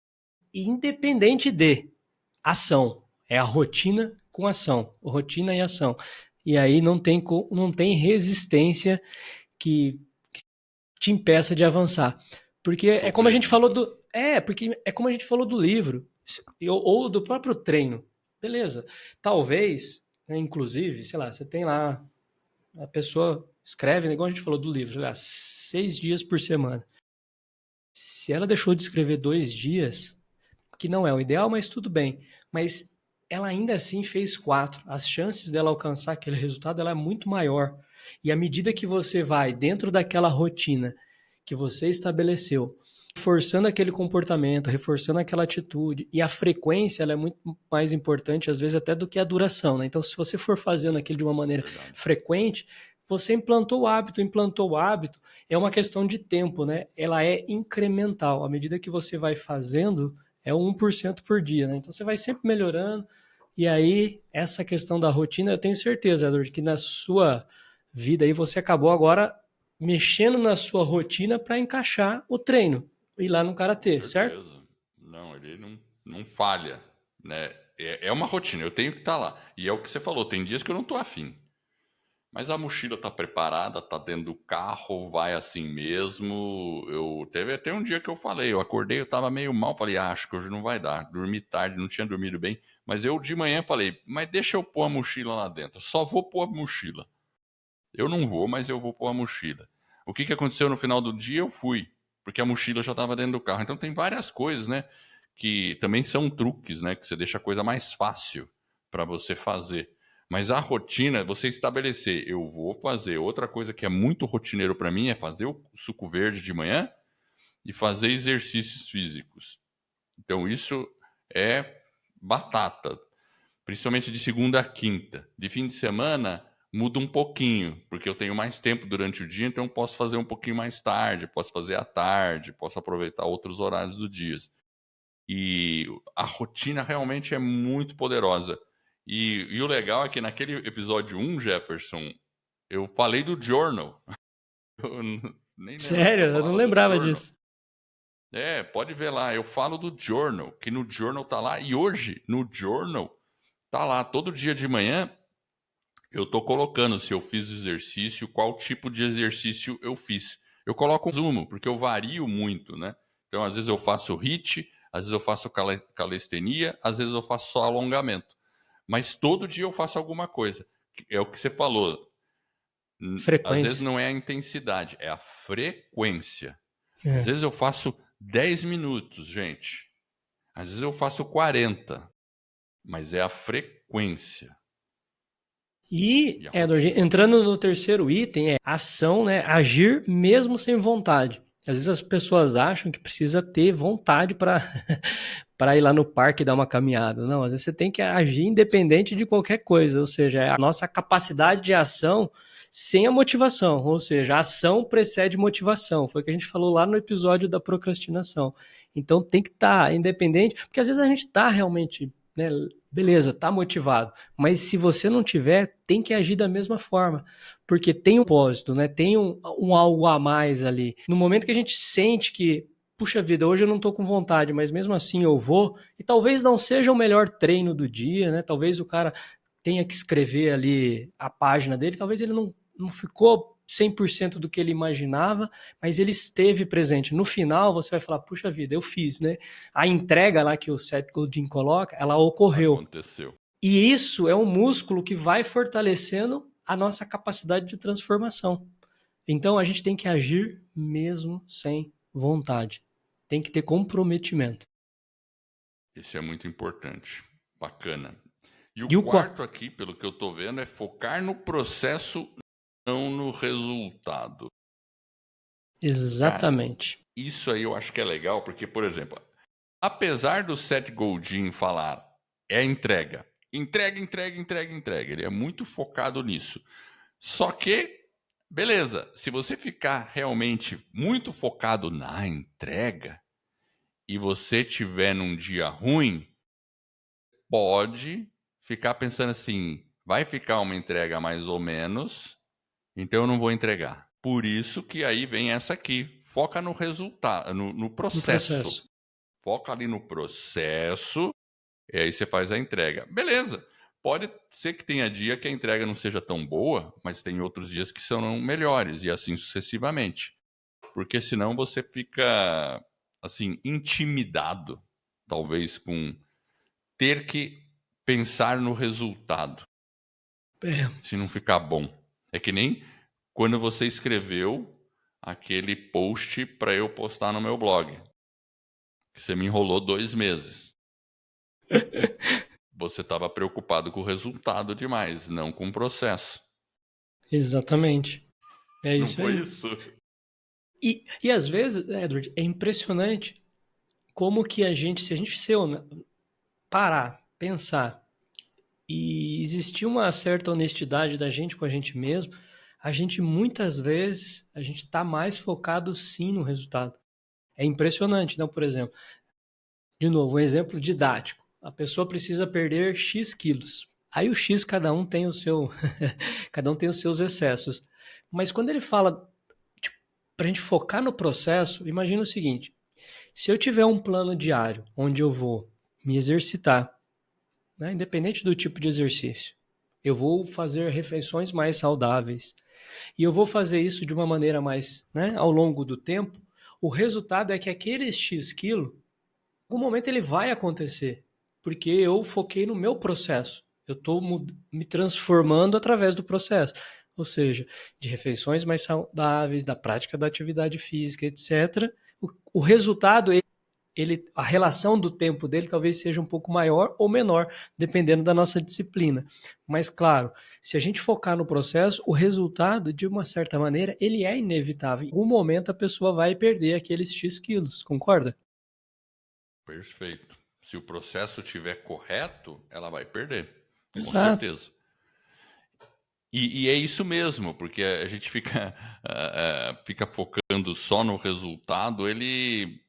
A: independente de ação. É a rotina com ação. Rotina e ação. E aí não tem resistência que te impeça de avançar. Porque é como a gente falou
B: Sobreviva.
A: do. Porque é como a gente falou do livro. Ou do próprio treino. Beleza. Talvez, né, inclusive, sei lá, você tem lá. A pessoa escreve, né, igual a gente falou do livro, sei lá, 6 dias por semana. Se ela deixou de escrever 2 dias, que não é o ideal, mas tudo bem. Mas ela ainda assim fez 4. As chances dela alcançar aquele resultado ela é muito maior. E à medida que você vai dentro daquela rotina que você estabeleceu, reforçando aquele comportamento, reforçando aquela atitude, e a frequência ela é muito mais importante, às vezes, até do que a duração. Né? Então, se você for fazendo aquilo de uma maneira
B: Verdade.
A: frequente, você implantou o hábito, é uma questão de tempo, né? Ela é incremental. À medida que você vai fazendo, é 1% por dia, né? Então você vai sempre melhorando. E aí, essa questão da rotina, eu tenho certeza, Edward, que na sua vida aí você acabou agora mexendo na sua rotina para encaixar o treino, ir lá no
B: Com
A: karatê, certo?
B: certeza. Não, ele não falha, né? É uma rotina, eu tenho que estar lá. E é o que você falou, tem dias que eu não tô afim. Mas a mochila tá preparada, tá dentro do carro, vai assim mesmo. Eu teve até um dia que eu falei, eu acordei, eu tava meio mal, falei, acho que hoje não vai dar. Dormi tarde, não tinha dormido bem, mas eu de manhã falei, mas deixa eu pôr a mochila lá dentro. Só vou pôr a mochila. Eu não vou, mas eu vou pôr a mochila. O que que aconteceu no final do dia? Eu fui, porque a mochila já estava dentro do carro. Então tem várias coisas, né, que também são truques, né, que você deixa a coisa mais fácil para você fazer. Mas a rotina, é você estabelecer, eu vou fazer. Outra coisa que é muito rotineiro para mim é fazer o suco verde de manhã e fazer exercícios físicos. Então isso é batata, principalmente de segunda a quinta. De fim de semana muda um pouquinho, porque eu tenho mais tempo durante o dia, então eu posso fazer um pouquinho mais tarde, posso fazer à tarde, posso aproveitar outros horários do dia. E a rotina realmente é muito poderosa. E o legal é que naquele episódio 1, Jefferson, eu falei do journal. Eu nem lembrava que
A: Sério,
B: eu
A: eu não
B: falava do
A: lembrava
B: journal.
A: disso.
B: É, pode ver lá, eu falo do journal, que no journal tá lá, e hoje, no journal, tá lá, todo dia de manhã, eu tô colocando se eu fiz exercício, qual tipo de exercício eu fiz. Eu coloco um resumo, porque eu vario muito, né? Então, às vezes eu faço HIIT, às vezes eu faço calistenia, às vezes eu faço só alongamento. Mas todo dia eu faço alguma coisa. É o que você falou. Às vezes
A: Frequência.
B: não é a intensidade, é a frequência. Às
A: É.
B: vezes eu faço 10 minutos, gente. Às vezes eu faço 40, mas é a frequência
A: E,
B: e a
A: Edward,
B: rotina.
A: entrando no terceiro item, é ação, né? Agir mesmo sem vontade. Às vezes as pessoas acham que precisa ter vontade para para ir lá no parque e dar uma caminhada. Não, às vezes você tem que agir independente de qualquer coisa, ou seja, é a nossa capacidade de ação sem a motivação, ou seja, a ação precede motivação. Foi o que a gente falou lá no episódio da procrastinação. Então tem que estar independente, porque às vezes a gente está realmente, né, beleza, tá motivado, mas se você não tiver, tem que agir da mesma forma, porque tem um propósito, né? Tem um algo a mais ali. No momento que a gente sente que puxa vida, hoje eu não tô com vontade, mas mesmo assim eu vou, e talvez não seja o melhor treino do dia, né? Talvez o cara tenha que escrever ali a página dele, talvez ele não ficou 100% do que ele imaginava, mas ele esteve presente. No final, você vai falar, puxa vida, eu fiz, né? A entrega lá que o Seth Godin coloca, ela ocorreu.
B: Aconteceu.
A: E isso é um músculo que vai fortalecendo a nossa capacidade de transformação. Então a gente tem que agir mesmo sem vontade. Tem que ter comprometimento.
B: Isso é muito importante. Bacana. E o
A: E o quarto?
B: quarto aqui, pelo que eu estou vendo, é focar no processo, não no resultado. Cara,
A: Exatamente.
B: isso aí eu acho que é legal, porque, por exemplo, apesar do Seth Godin falar é entrega, entrega, entrega, entrega, entrega, ele é muito focado nisso. Só que, beleza, se você ficar realmente muito focado na entrega e você tiver num dia ruim, pode ficar pensando assim, vai ficar uma entrega mais ou menos, então eu não vou entregar. Por isso que aí vem essa aqui, foca no resultado, no
A: No
B: processo.
A: processo.
B: Foca ali no processo, e aí você faz a entrega. Beleza. Pode ser que tenha dia que a entrega não seja tão boa, mas tem outros dias que são melhores, e assim sucessivamente. Porque senão você fica, assim, intimidado, talvez, com ter que pensar no resultado,
A: É,
B: se não ficar bom. É que nem quando você escreveu aquele post para eu postar no meu blog, que você me enrolou 2 meses. Você estava preocupado com o resultado demais, não com o processo.
A: exatamente. É
B: Não
A: isso
B: foi
A: aí.
B: isso?
A: E às vezes, Edward, é impressionante como que a gente, se a gente se parar, pensar e existir uma certa honestidade da gente com a gente mesmo, a gente muitas vezes a gente está mais focado sim no resultado. É impressionante, não? Por exemplo, de novo, um exemplo didático. A pessoa precisa perder X quilos. Aí o X cada um tem o seu, cada um tem os seus excessos. Mas quando ele fala tipo, para a gente focar no processo, imagina o seguinte: se eu tiver um plano diário onde eu vou me exercitar, né, independente do tipo de exercício, eu vou fazer refeições mais saudáveis e eu vou fazer isso de uma maneira mais, né, ao longo do tempo, o resultado é que aquele X quilo algum momento ele vai acontecer, porque eu foquei no meu processo. Eu estou me transformando através do processo. Ou seja, de refeições mais saudáveis, da prática da atividade física, etc. O resultado, a relação do tempo dele talvez seja um pouco maior ou menor, dependendo da nossa disciplina. Mas, claro, se a gente focar no processo, o resultado, de uma certa maneira, ele é inevitável. Em algum momento a pessoa vai perder aqueles X quilos, concorda?
B: Perfeito. Se o processo estiver correto, ela vai perder, com
A: Exato.
B: certeza. E é isso mesmo, porque a gente fica, fica focando só no resultado, ele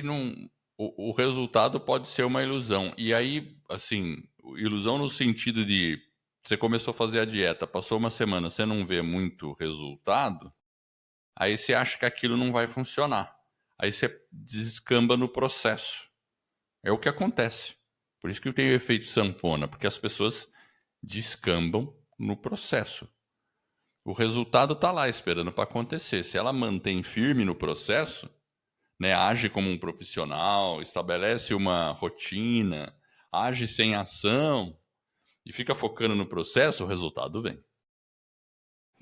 B: não. O resultado pode ser uma ilusão. E aí, assim, ilusão no sentido de você começou a fazer a dieta, passou uma semana, você não vê muito resultado, aí você acha que aquilo não vai funcionar. Aí você descamba no processo. É o que acontece. Por isso que eu tenho o efeito sanfona, porque as pessoas descambam no processo. O resultado está lá esperando para acontecer. Se ela mantém firme no processo, né, age como um profissional, estabelece uma rotina, age sem ação e fica focando no processo, o resultado vem.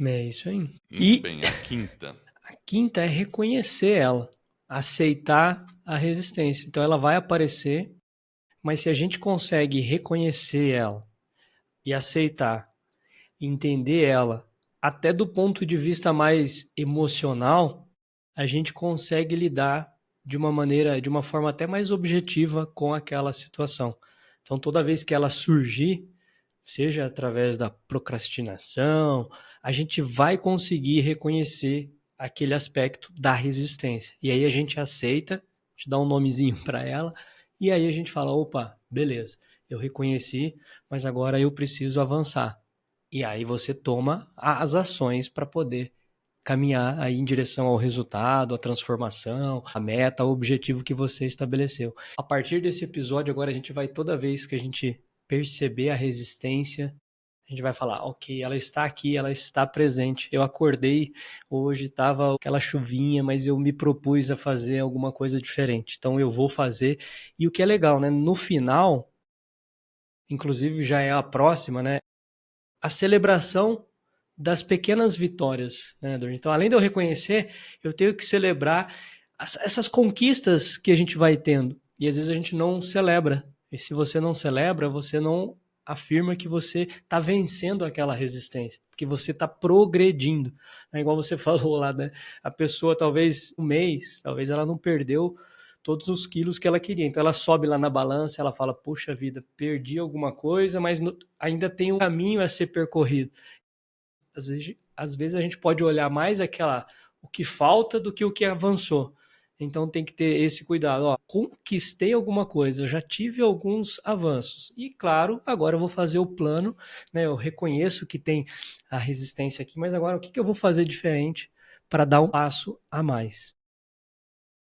A: É isso aí.
B: Muito
A: E
B: bem, a quinta.
A: a quinta é reconhecer ela, aceitar a resistência. Então ela vai aparecer, mas se a gente consegue reconhecer ela e aceitar, entender ela, até do ponto de vista mais emocional, a gente consegue lidar de uma forma até mais objetiva com aquela situação. Então toda vez que ela surgir, seja através da procrastinação, a gente vai conseguir reconhecer aquele aspecto da resistência. E aí a gente aceita, a gente dá um nomezinho para ela, e aí a gente fala: opa, beleza, eu reconheci, mas agora eu preciso avançar. E aí você toma as ações para poder caminhar aí em direção ao resultado, à transformação, à meta, ao objetivo que você estabeleceu. A partir desse episódio, agora a gente vai, toda vez que a gente perceber a resistência, a gente vai falar: ok, ela está aqui, ela está presente. Eu acordei hoje, estava aquela chuvinha, mas eu me propus a fazer alguma coisa diferente. Então eu vou fazer. E o que é legal, né? No final, inclusive já é a próxima, né? A celebração das pequenas vitórias, né, Edward? Então, além de eu reconhecer, eu tenho que celebrar essas conquistas que a gente vai tendo. E às vezes a gente não celebra. E se você não celebra, você não afirma que você está vencendo aquela resistência, porque você está progredindo. É igual você falou lá, né? A pessoa, talvez um mês, talvez ela não perdeu todos os quilos que ela queria. Então ela sobe lá na balança, ela fala: puxa vida, perdi alguma coisa, mas ainda tem um caminho a ser percorrido. Às vezes a gente pode olhar mais o que falta do que o que avançou. Então tem que ter esse cuidado. Ó, conquistei alguma coisa, eu já tive alguns avanços. E claro, agora eu vou fazer o plano, né? Eu reconheço que tem a resistência aqui, mas agora o que eu vou fazer diferente para dar um passo a mais?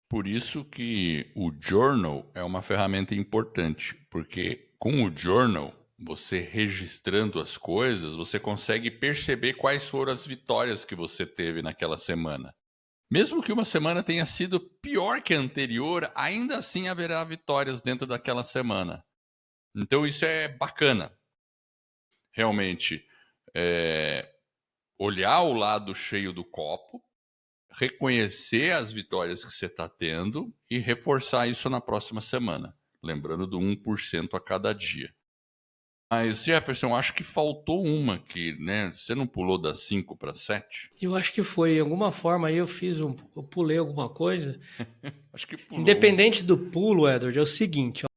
B: Por isso que o journal é uma ferramenta importante, porque com o journal, você registrando as coisas, você consegue perceber quais foram as vitórias que você teve naquela semana. Mesmo que uma semana tenha sido pior que a anterior, ainda assim haverá vitórias dentro daquela semana. Então isso é bacana. Realmente, olhar o lado cheio do copo, reconhecer as vitórias que você está tendo e reforçar isso na próxima semana. Lembrando do 1% a cada dia. Mas, Jefferson, acho que faltou uma aqui, né? Você não pulou das 5 para 7?
A: Eu acho que foi, de alguma forma aí eu pulei alguma coisa.
B: Acho que pulou uma.
A: Independente do pulo, Edward, é o seguinte: ó,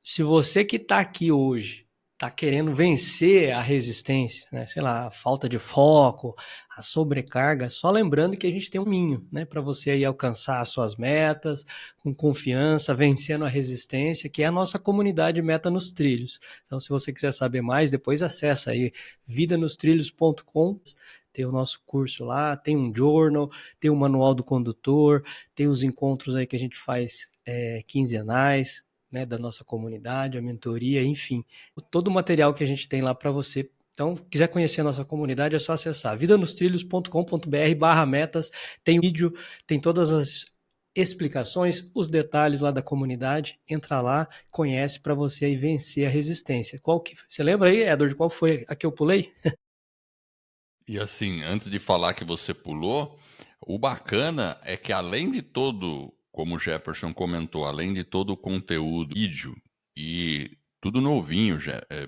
A: se você que está aqui hoje está querendo vencer a resistência, né, sei lá, a falta de foco, a sobrecarga, só lembrando que a gente tem um caminho, né, para você aí alcançar as suas metas com confiança, vencendo a resistência, que é a nossa comunidade Meta nos Trilhos. Então, se você quiser saber mais, depois acessa aí vidanostrilhos.com. Tem o nosso curso lá, tem um journal, tem o manual do condutor, tem os encontros aí que a gente faz quinzenais, né, da nossa comunidade, a mentoria, enfim, todo o material que a gente tem lá para você. Então, quiser conhecer a nossa comunidade, é só acessar vidanostrilhos.com.br/metas. Tem o vídeo, tem todas as explicações, os detalhes lá da comunidade. Entra lá, conhece para você aí vencer a resistência. Você lembra aí, Edward, qual foi a que eu pulei?
B: E assim, antes de falar que você pulou, o bacana é que além de todo, como o Jefferson comentou, além de todo o conteúdo, vídeo e tudo novinho,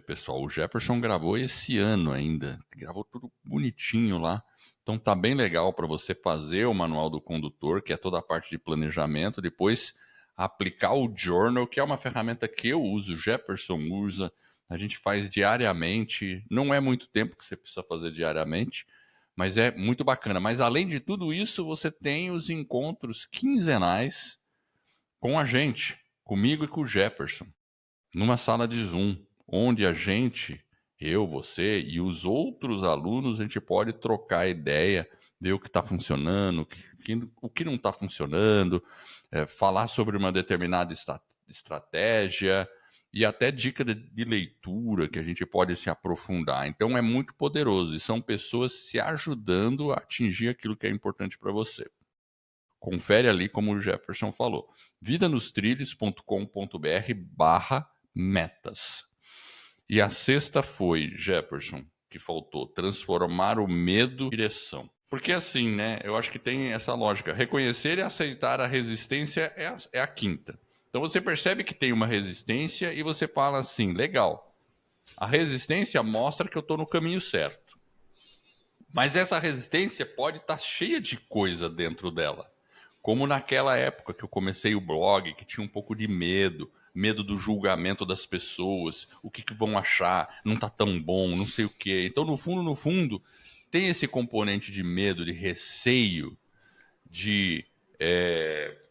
B: pessoal, o Jefferson gravou esse ano ainda, gravou tudo bonitinho lá. Então tá bem legal para você fazer o manual do condutor, que é toda a parte de planejamento, depois aplicar o Journal, que é uma ferramenta que eu uso, o Jefferson usa, a gente faz diariamente, não é muito tempo que você precisa fazer diariamente, mas é muito bacana. Mas além de tudo isso, você tem os encontros quinzenais com a gente, comigo e com o Jefferson, numa sala de Zoom, onde a gente, eu, você e os outros alunos, a gente pode trocar ideia, ver o que está funcionando, o que não está funcionando, falar sobre uma determinada estratégia, e até dica de leitura que a gente pode se aprofundar. Então é muito poderoso e são pessoas se ajudando a atingir aquilo que é importante para você. Confere ali como o Jefferson falou. vidanostrilhos.com.br/metas. E a sexta foi, Jefferson, que faltou, transformar o medo em direção. Porque assim, né? Eu acho que tem essa lógica. Reconhecer e aceitar a resistência é a quinta. Então você percebe que tem uma resistência e você fala assim, legal. A resistência mostra que eu estou no caminho certo. Mas essa resistência pode estar cheia de coisa dentro dela. Como naquela época que eu comecei o blog, que tinha um pouco de medo, medo do julgamento das pessoas, o que vão achar, não tá tão bom, não sei o quê. Então, no fundo, tem esse componente de medo, de receio, de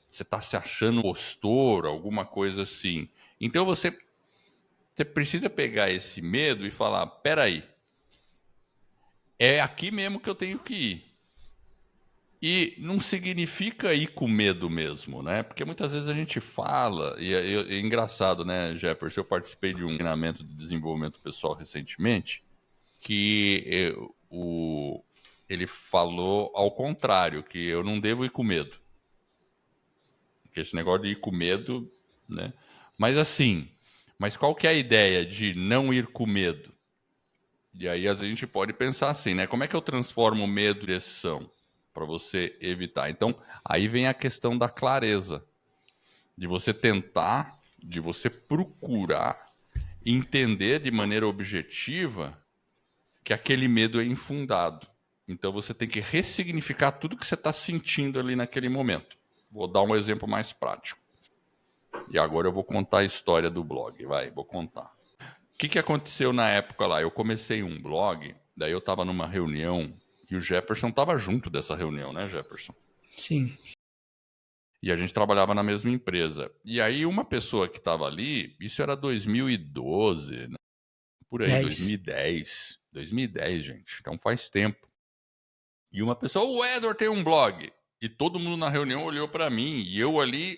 B: você tá se achando postor, alguma coisa assim. Então você precisa pegar esse medo e falar, peraí, é aqui mesmo que eu tenho que ir. E não significa ir com medo mesmo, né? Porque muitas vezes a gente fala, e é engraçado, né, Jefferson? Eu participei de um treinamento de desenvolvimento pessoal recentemente, que ele falou ao contrário, que eu não devo ir com medo. Porque esse negócio de ir com medo, né? Mas assim, mas qual que é a ideia de não ir com medo? E aí a gente pode pensar assim, né? Como é que eu transformo o medo em direção para você evitar? Então, aí vem a questão da clareza, de você tentar, de você procurar entender de maneira objetiva que aquele medo é infundado. Então você tem que ressignificar tudo que você está sentindo ali naquele momento. Vou dar um exemplo mais prático. E agora eu vou contar a história do blog. Vou contar. O que aconteceu na época lá? Eu comecei um blog, daí eu estava numa reunião e o Jefferson estava junto dessa reunião, né, Jefferson?
A: Sim.
B: E a gente trabalhava na mesma empresa. E aí uma pessoa que estava ali, isso era 2012, né? Por aí,
A: 10.
B: 2010. 2010, gente. Então faz tempo. E uma pessoa, o Edward tem um blog. E todo mundo na reunião olhou para mim e eu ali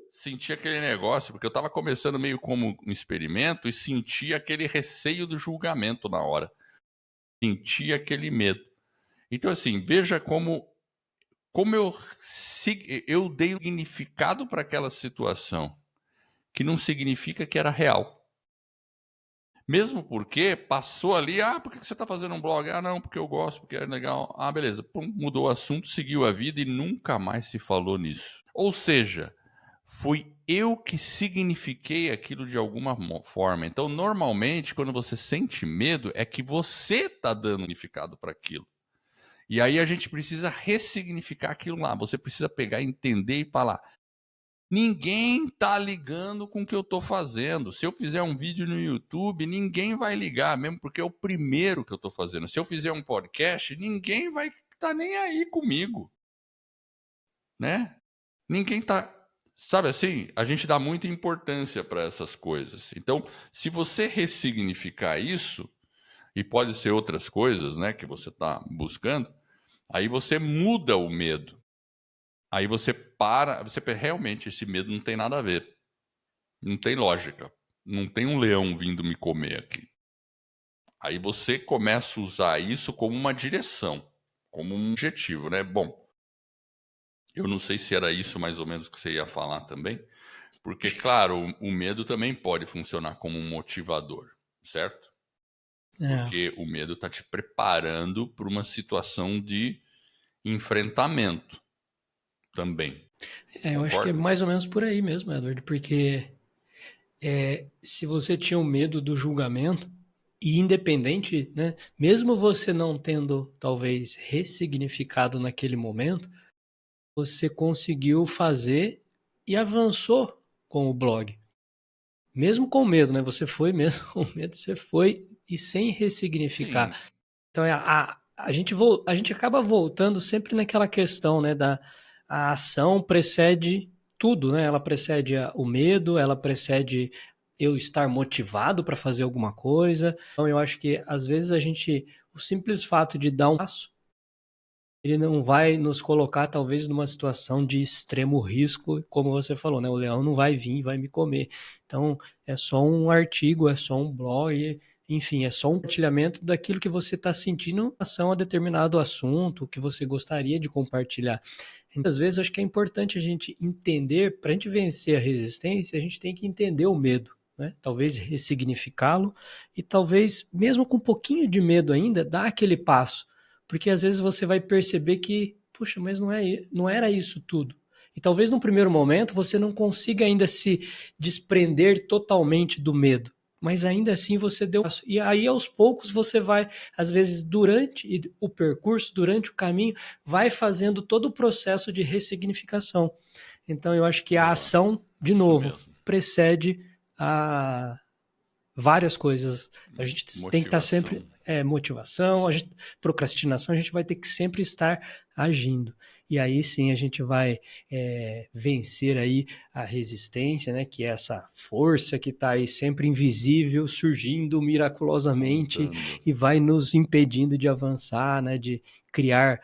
B: senti aquele negócio, porque eu estava começando meio como um experimento e senti aquele receio do julgamento na hora. Senti aquele medo. Então, assim, veja como eu dei um significado para aquela situação, que não significa que era real. Mesmo porque passou ali, por que você está fazendo um blog? Não, porque eu gosto, porque é legal. Beleza. Pum, mudou o assunto, seguiu a vida e nunca mais se falou nisso. Ou seja, fui eu que signifiquei aquilo de alguma forma. Então, normalmente, quando você sente medo, é que você está dando significado para aquilo. E aí a gente precisa ressignificar aquilo lá. Você precisa pegar, entender e falar: ninguém tá ligando com o que eu tô fazendo. Se eu fizer um vídeo no YouTube, ninguém vai ligar, mesmo porque é o primeiro que eu tô fazendo. Se eu fizer um podcast, ninguém vai tá nem aí comigo, né? Ninguém tá, sabe assim, a gente dá muita importância para essas coisas. Então, se você ressignificar isso, e pode ser outras coisas, né, que você tá buscando, aí você muda o medo. Aí você realmente esse medo não tem nada a ver. Não tem lógica. Não tem um leão vindo me comer aqui. Aí você começa a usar isso como uma direção, como um objetivo, né? Bom, eu não sei se era isso mais ou menos que você ia falar também, porque, claro, o medo também pode funcionar como um motivador, certo?
A: É.
B: Porque o medo está te preparando para uma situação de enfrentamento também.
A: Eu acho que é
B: Concorda?
A: mais ou menos por aí mesmo, Edward, porque se você tinha o medo do julgamento, e independente, né, mesmo você não tendo talvez ressignificado naquele momento, você conseguiu fazer e avançou com o blog. Mesmo com medo, né? Você foi mesmo com medo, você foi e sem ressignificar.
B: Sim.
A: Então a gente acaba voltando sempre naquela questão, né, a ação precede tudo, né? Ela precede o medo, ela precede eu estar motivado para fazer alguma coisa. Então eu acho que às vezes o simples fato de dar um passo ele não vai nos colocar talvez numa situação de extremo risco, como você falou, né? O leão não vai vir e vai me comer. Então, é só um artigo, é só um blog, enfim, é só um compartilhamento daquilo que você está sentindo em relação a determinado assunto que você gostaria de compartilhar. Muitas vezes, acho que é importante a gente entender, para a gente vencer a resistência, a gente tem que entender o medo, né? Talvez ressignificá-lo e talvez, mesmo com um pouquinho de medo ainda, dar aquele passo. Porque às vezes você vai perceber que, puxa, mas não era isso tudo. E talvez no primeiro momento você não consiga ainda se desprender totalmente do medo. Mas ainda assim você deu. E aí aos poucos você vai, às vezes, durante o percurso, durante o caminho, vai fazendo todo o processo de ressignificação. Então eu acho que a
B: Boa,
A: ação, de
B: isso
A: novo,
B: mesmo.
A: precede a várias coisas. A gente tem que estar
B: Motivação.
A: sempre motivação, procrastinação, a gente vai ter que sempre estar agindo. E aí sim a gente vai vencer aí a resistência, né? Que é essa força que está aí sempre invisível, surgindo miraculosamente
B: Montando.
A: e vai nos impedindo de avançar, né? De criar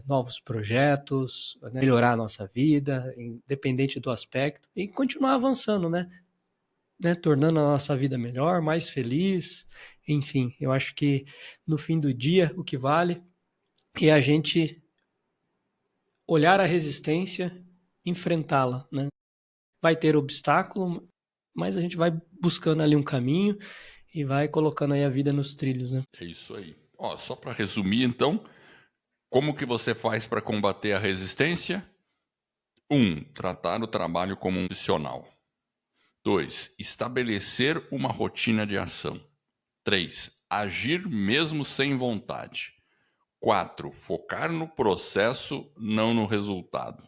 A: novos projetos, né, melhorar a nossa vida, independente do aspecto, e continuar avançando, né, tornando a nossa vida melhor, mais feliz. Enfim, eu acho que no fim do dia o que vale é a gente olhar a resistência, enfrentá-la, né? Vai ter obstáculo, mas a gente vai buscando ali um caminho e vai colocando aí a vida nos trilhos, né?
B: É isso aí. Ó, só para resumir, então, como que você faz para combater a resistência? 1. Tratar o trabalho como um profissional. 2. Estabelecer uma rotina de ação. 3. Agir mesmo sem vontade. 4. Focar no processo, não no resultado.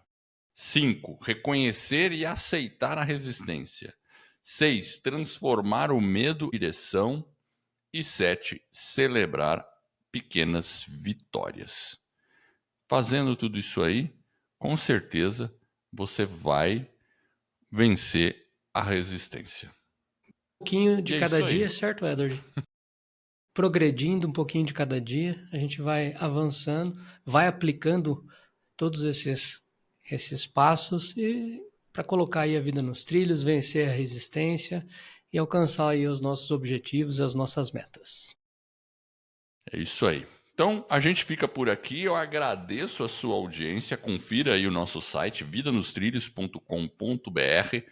B: 5. Reconhecer e aceitar a resistência. 6. Transformar o medo em direção. E 7. Celebrar pequenas vitórias. Fazendo tudo isso aí, com certeza você vai vencer a resistência.
A: Um pouquinho
B: E
A: de
B: é
A: cada
B: isso aí.
A: dia, certo, Edward? Progredindo um pouquinho de cada dia, a gente vai avançando, vai aplicando todos esses passos e para colocar aí a vida nos trilhos, vencer a resistência e alcançar aí os nossos objetivos e as nossas metas.
B: É isso aí. Então, a gente fica por aqui. Eu agradeço a sua audiência. Confira aí o nosso site, vidanostrilhos.com.br.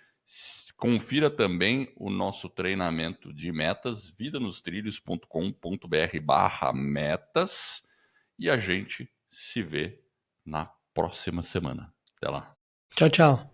B: Confira também o nosso treinamento de metas, vidanostrilhos.com.br/metas. E a gente se vê na próxima semana. Até lá.
A: Tchau, tchau.